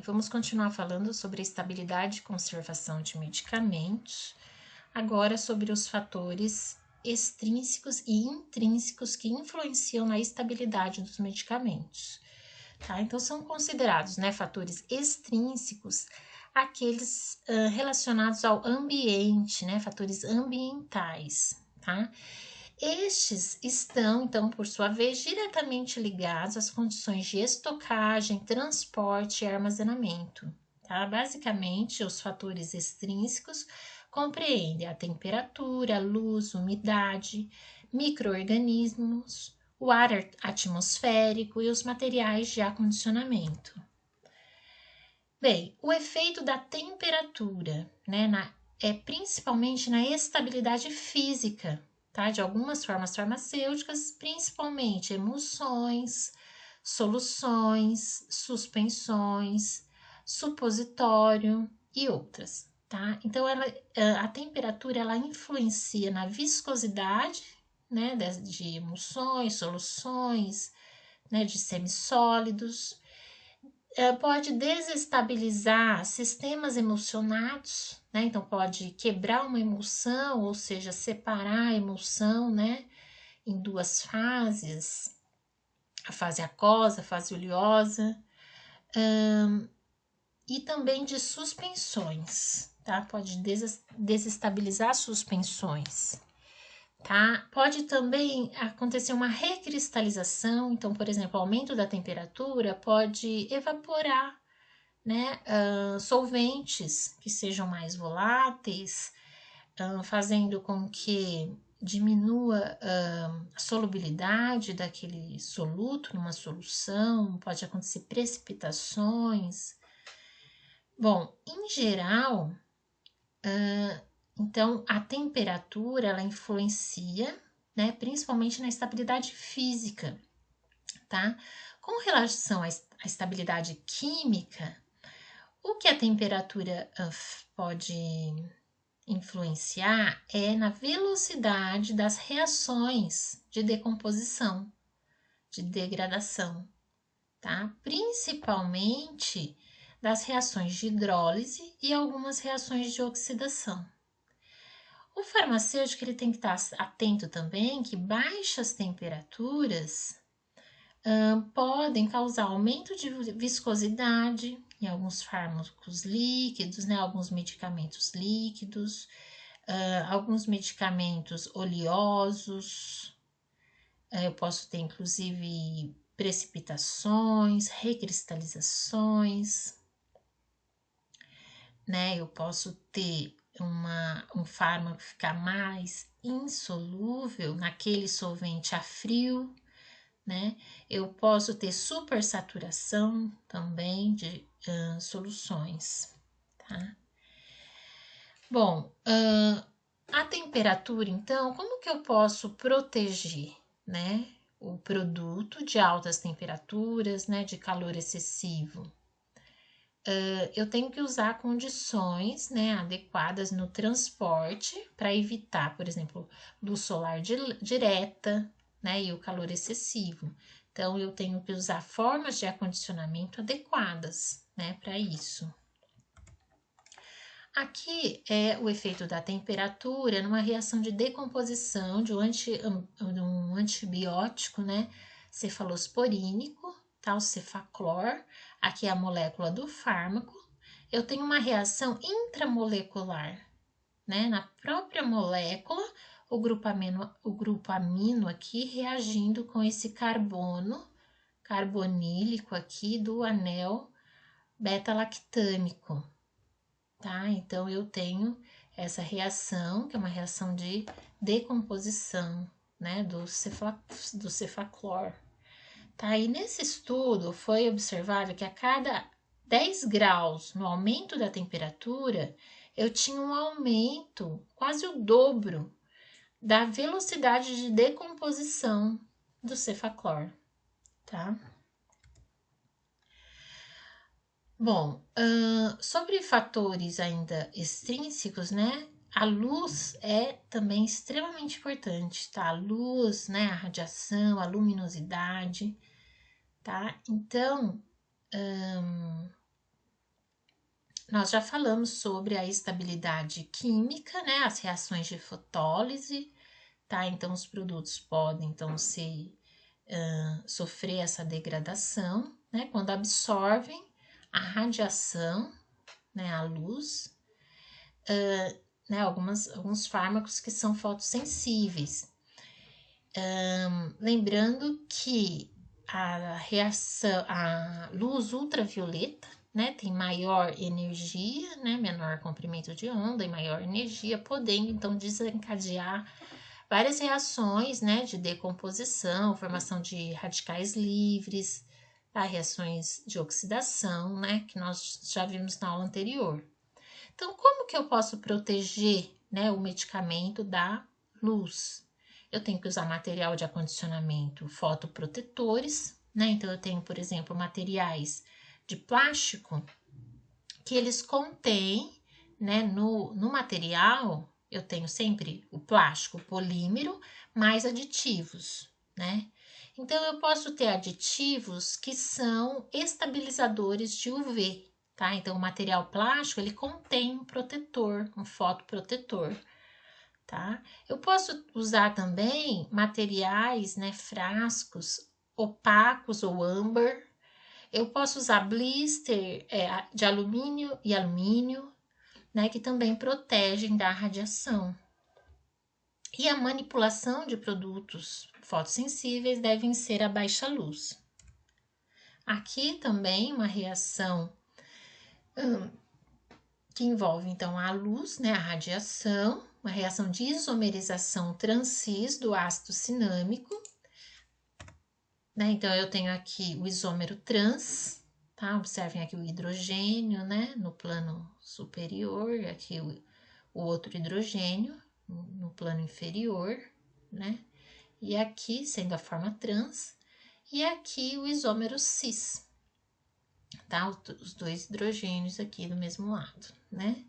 vamos continuar falando sobre a estabilidade e conservação de medicamentos, agora sobre os fatores extrínsecos e intrínsecos que influenciam na estabilidade dos medicamentos. Tá? Então, são considerados, né, fatores extrínsecos aqueles relacionados ao ambiente, né, fatores ambientais, tá? Estes estão, então, por sua vez, diretamente ligados às condições de estocagem, transporte e armazenamento. Tá? Basicamente, os fatores extrínsecos compreendem a temperatura, a luz, umidade, micro-organismos, o ar atmosférico e os materiais de acondicionamento. Bem, o efeito da temperatura, né, principalmente na estabilidade física, tá, de algumas formas farmacêuticas, principalmente emulsões, soluções, suspensões, supositório e outras, tá? Então, a temperatura ela influencia na viscosidade, né, de emulsões, soluções, né, de semissólidos. Pode desestabilizar sistemas emocionados, né? Então pode quebrar uma emulsão, ou seja, separar a emulsão, né, em duas fases, a fase aquosa, a fase oleosa, e também de suspensões, tá? Pode desestabilizar suspensões. Tá? Pode também acontecer uma recristalização, então, por exemplo, aumento da temperatura pode evaporar, né, solventes que sejam mais voláteis, fazendo com que diminua a solubilidade daquele soluto numa solução, pode acontecer precipitações. Bom, em geral, então, a temperatura, ela influencia, né, principalmente na estabilidade física, tá? Com relação à estabilidade química, o que a temperatura pode influenciar é na velocidade das reações de decomposição, de degradação, tá? Principalmente das reações de hidrólise e algumas reações de oxidação. O farmacêutico ele tem que estar atento também que baixas temperaturas podem causar aumento de viscosidade em alguns fármacos líquidos, né, alguns medicamentos líquidos, alguns medicamentos oleosos. Eu posso ter inclusive precipitações, recristalizações, né? Eu posso ter um fármaco ficar mais insolúvel naquele solvente a frio, né? Eu posso ter supersaturação também de soluções, tá? Bom, a temperatura, então, como que eu posso proteger, né? O produto de altas temperaturas, né? De calor excessivo. Eu tenho que usar condições, né, adequadas no transporte para evitar, por exemplo, luz solar direta, né, e o calor excessivo. Então, eu tenho que usar formas de acondicionamento adequadas, né, para isso. Aqui é o efeito da temperatura numa reação de decomposição de um antibiótico, né, cefalosporínico, tá, o cefaclor. Aqui é a molécula do fármaco. Eu tenho uma reação intramolecular, né? Na própria molécula, o grupo amino aqui reagindo com esse carbono carbonílico aqui do anel beta-lactâmico, tá? Então, eu tenho essa reação, que é uma reação de decomposição, né? Do cefaclor. Tá? E nesse estudo foi observado que a cada 10 graus no aumento da temperatura, eu tinha um aumento quase o dobro da velocidade de decomposição do cefaclor, tá? Bom, sobre fatores ainda extrínsecos, né? A luz é também extremamente importante, tá? A luz, né? A radiação, a luminosidade, tá? Então, nós já falamos sobre a estabilidade química, né? As reações de fotólise, tá? Então, os produtos podem, então, sofrer essa degradação, né? Quando absorvem a radiação, né? A luz, né? Alguns fármacos que são fotossensíveis. Lembrando que a luz ultravioleta, né, tem maior energia, né, menor comprimento de onda e maior energia, podendo então desencadear várias reações, né, de decomposição, formação de radicais livres, tá, reações de oxidação, né, que nós já vimos na aula anterior. Então, como que eu posso proteger, né, o medicamento da luz? Eu tenho que usar material de acondicionamento fotoprotetores, né? Então, eu tenho, por exemplo, materiais de plástico que eles contêm, né, no material, eu tenho sempre o plástico, o polímero, mais aditivos, né? Então, eu posso ter aditivos que são estabilizadores de UV, tá? Então, o material plástico, ele contém um protetor, um fotoprotetor, tá? Eu posso usar também materiais, né, frascos opacos ou âmbar. Eu posso usar blister de alumínio e alumínio, né, que também protegem da radiação. E a manipulação de produtos fotossensíveis devem ser a baixa luz. Aqui também uma reação que envolve então a luz, né, a radiação, uma reação de isomerização trans-cis do ácido cinâmico, né? Então eu tenho aqui o isômero trans, tá? Observem aqui o hidrogênio, né, no plano superior, aqui o outro hidrogênio no plano inferior, né? E aqui sendo a forma trans, e aqui o isômero cis, tá? Os dois hidrogênios aqui do mesmo lado, né?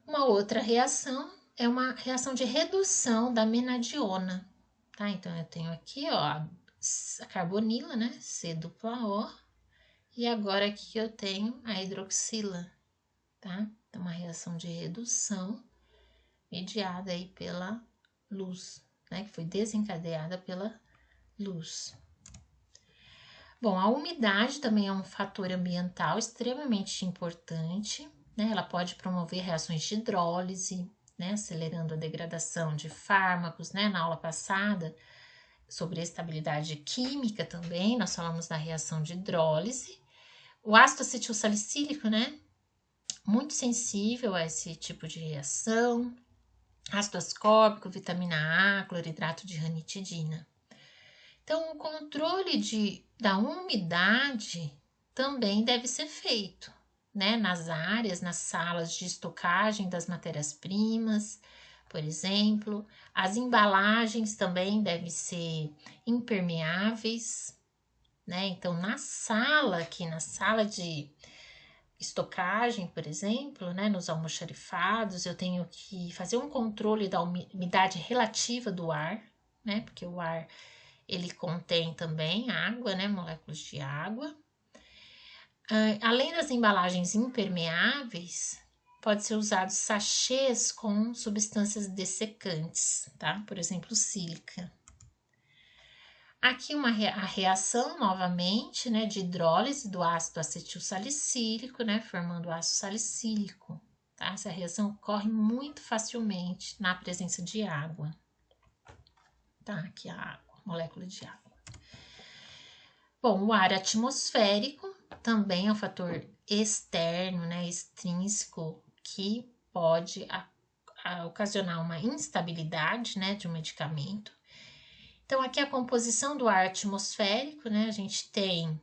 Uma outra reação é uma reação de redução da menadiona, tá? Então, eu tenho aqui, ó, a carbonila, né? C-O, e agora aqui eu tenho a hidroxila, tá? Então, uma reação de redução mediada aí pela luz, né? Que foi desencadeada pela luz. Bom, a umidade também é um fator ambiental extremamente importante, né? Ela pode promover reações de hidrólise, né? Acelerando a degradação de fármacos, né? Na aula passada, sobre a estabilidade química também, nós falamos da reação de hidrólise. O ácido acetilsalicílico, né? Muito sensível a esse tipo de reação. Ácido ascórbico, vitamina A, cloridrato de ranitidina. Então, o controle da umidade também deve ser feito, né? Nas áreas, nas salas de estocagem das matérias-primas, por exemplo. As embalagens também devem ser impermeáveis, né? Então, na sala de estocagem, por exemplo, né? Nos almoxarifados, eu tenho que fazer um controle da umidade relativa do ar, né? Porque o ar ele contém também água, né, moléculas de água. Além das embalagens impermeáveis, pode ser usado sachês com substâncias dessecantes, tá? Por exemplo, sílica. Aqui a reação, novamente, né, de hidrólise do ácido acetilsalicílico, né, formando o ácido salicílico, tá? Essa reação ocorre muito facilmente na presença de água, tá? Aqui a água, molécula de água. Bom, o ar atmosférico também é um fator externo, né, extrínseco, que pode ocasionar uma instabilidade, né, de um medicamento. Então, aqui a composição do ar atmosférico, né, a gente tem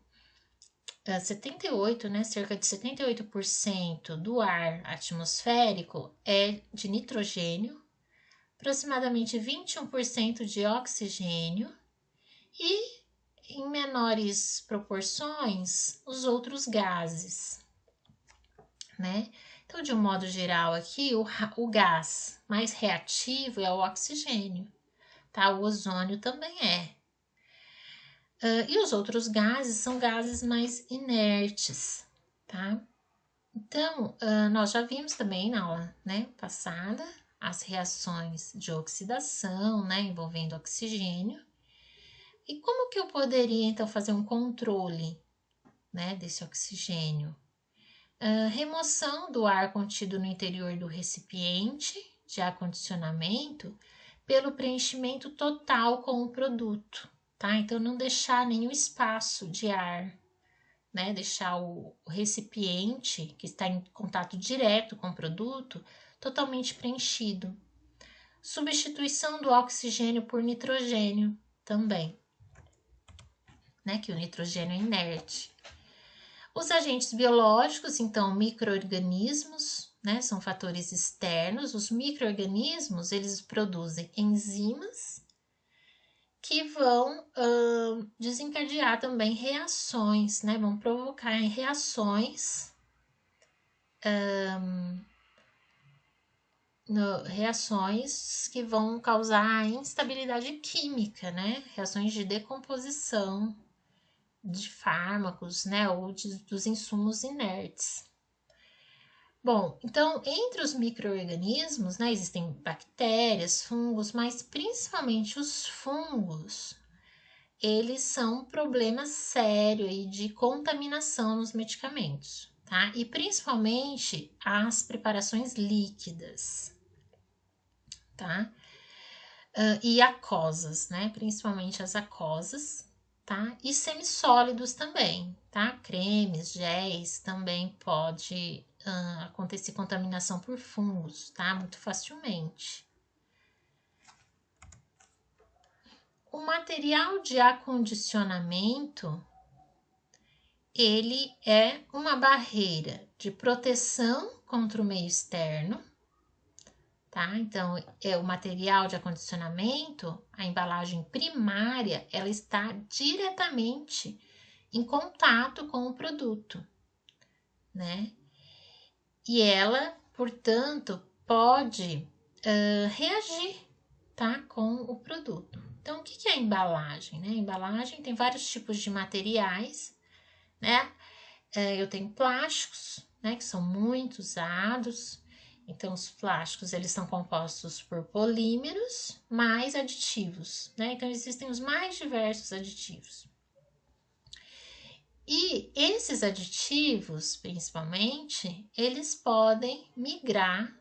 78, né, cerca de 78% do ar atmosférico é de nitrogênio, aproximadamente 21% de oxigênio e em menores proporções, os outros gases, né? Então, de um modo geral aqui, o gás mais reativo é o oxigênio, tá? O ozônio também é. E os outros gases são gases mais inertes, tá? Então, nós já vimos também na aula, né, passada as reações de oxidação, né, envolvendo oxigênio. E como que eu poderia, então, fazer um controle, né, desse oxigênio? Remoção do ar contido no interior do recipiente de acondicionamento pelo preenchimento total com o produto, tá? Então, não deixar nenhum espaço de ar, né? Deixar o recipiente que está em contato direto com o produto totalmente preenchido. Substituição do oxigênio por nitrogênio também, né? Que o nitrogênio é inerte. Os agentes biológicos, então, micro-organismos, né, são fatores externos. Os micro-organismos, eles produzem enzimas que vão desencadear também reações, né, vão provocar reações, reações que vão causar instabilidade química, né, reações de decomposição de fármacos, né, ou dos insumos inertes. Bom, então, entre os micro-organismos, né, existem bactérias, fungos, mas principalmente os fungos, eles são um problema sério aí de contaminação nos medicamentos, tá? E principalmente as preparações líquidas, tá? E aquosas, né? Principalmente as aquosas, tá? E semissólidos também, tá? Cremes, géis, também pode acontecer contaminação por fungos, tá? Muito facilmente. O material de acondicionamento, ele é uma barreira de proteção contra o meio externo, tá? Então, o material de acondicionamento, a embalagem primária, ela está diretamente em contato com o produto, né? E ela, portanto, pode reagir, tá? Com o produto. Então, o que é a embalagem, né? A embalagem tem vários tipos de materiais, né? Eu tenho plásticos, né? Que são muito usados. Então, os plásticos, eles são compostos por polímeros mais aditivos, né? Então, existem os mais diversos aditivos. E esses aditivos, principalmente, eles podem migrar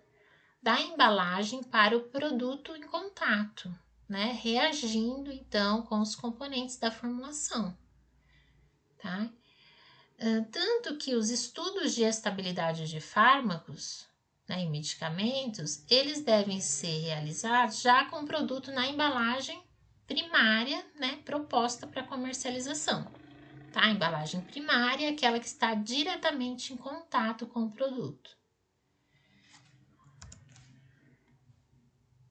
da embalagem para o produto em contato, né? Reagindo, então, com os componentes da formulação, tá? Tanto que os estudos de estabilidade de fármacos, né, e medicamentos, eles devem ser realizados já com o produto na embalagem primária, né, proposta para comercialização. Tá? A embalagem primária é aquela que está diretamente em contato com o produto.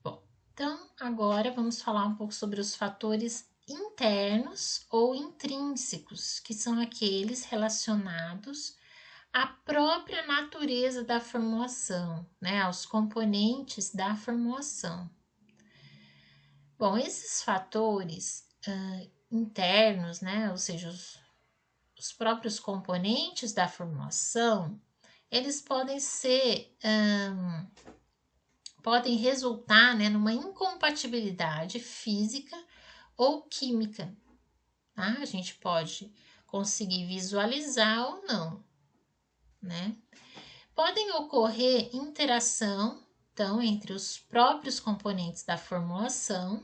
Bom, então agora vamos falar um pouco sobre os fatores internos ou intrínsecos, que são aqueles relacionados à própria natureza da formulação, né, aos componentes da formulação. Bom, esses fatores internos, né, ou seja, os próprios componentes da formulação, eles podem ser, podem resultar, né, numa incompatibilidade física ou química, tá? A gente pode conseguir visualizar ou não, né? Podem ocorrer interação, então, entre os próprios componentes da formulação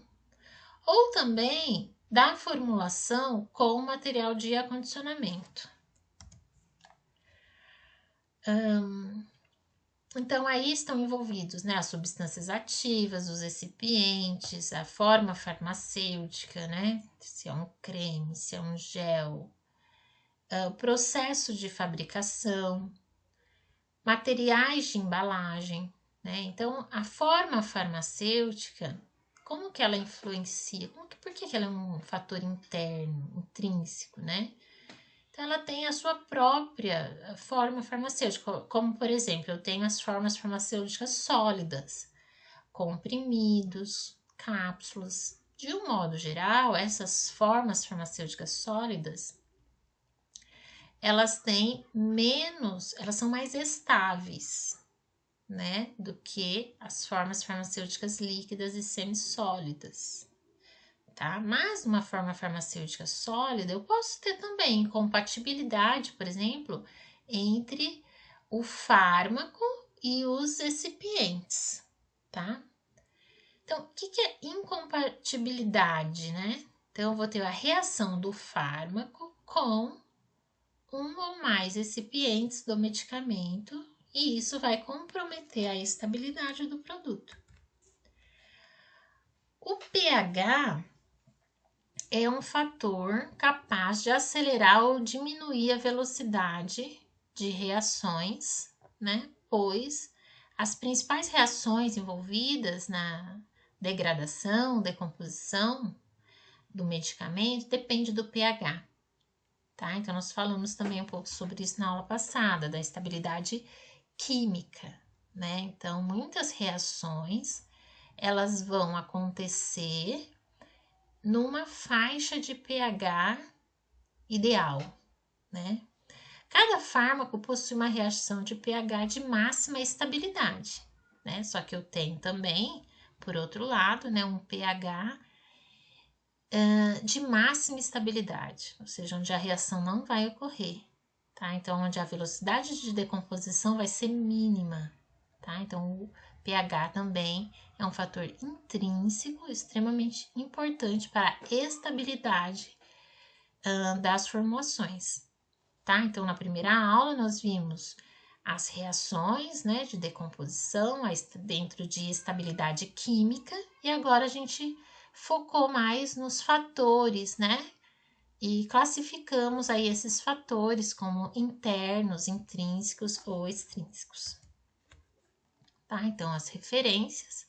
ou também da formulação com o material de acondicionamento. Então, aí estão envolvidos, né, as substâncias ativas, os recipientes, a forma farmacêutica, né, se é um creme, se é um gel, o processo de fabricação, materiais de embalagem, né? Então, a forma farmacêutica, como que ela influencia? Por que ela é um fator interno, intrínseco, né? Então, ela tem a sua própria forma farmacêutica, como, por exemplo, eu tenho as formas farmacêuticas sólidas, comprimidos, cápsulas. De um modo geral, essas formas farmacêuticas sólidas, elas têm menos, elas são mais estáveis, né, do que as formas farmacêuticas líquidas e semissólidas, tá? Mas uma forma farmacêutica sólida, eu posso ter também compatibilidade, por exemplo, entre o fármaco e os recipientes, tá? Então, o que é incompatibilidade, né? Então, eu vou ter a reação do fármaco com um ou mais recipientes do medicamento e isso vai comprometer a estabilidade do produto. O pH é um fator capaz de acelerar ou diminuir a velocidade de reações, né? Pois as principais reações envolvidas na degradação, decomposição do medicamento depende do pH, tá? Então, nós falamos também um pouco sobre isso na aula passada, da estabilidade química, né? Então, muitas reações, elas vão acontecer numa faixa de pH ideal, né? Cada fármaco possui uma reação de pH de máxima estabilidade, né? Só que eu tenho também, por outro lado, né, um pH de máxima estabilidade, ou seja, onde a reação não vai ocorrer, tá? Então, onde a velocidade de decomposição vai ser mínima, tá? Então, o pH também é um fator intrínseco extremamente importante para a estabilidade das formulações, tá? Então, na primeira aula, nós vimos as reações, né, de decomposição dentro de estabilidade química, e agora a gente focou mais nos fatores, né? E classificamos aí esses fatores como internos, intrínsecos ou extrínsecos. Tá? Então, as referências